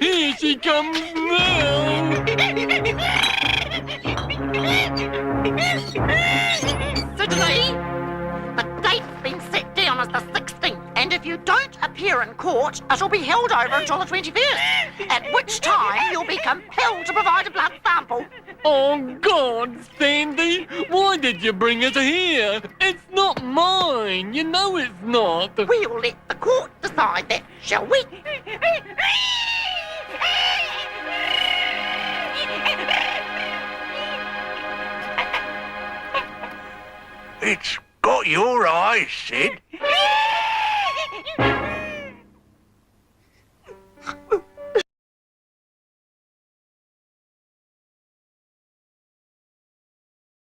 Here she comes now. Sydney, the date's been set down as the 16th, and if you don't appear in court, it'll be held over until the 21st, at which time you'll be compelled to provide a blood sample. Oh, God, Sandy, why did you bring us here? It's not mine. You know it's not. We'll let the court decide that, shall we? It's got your eyes, Sid.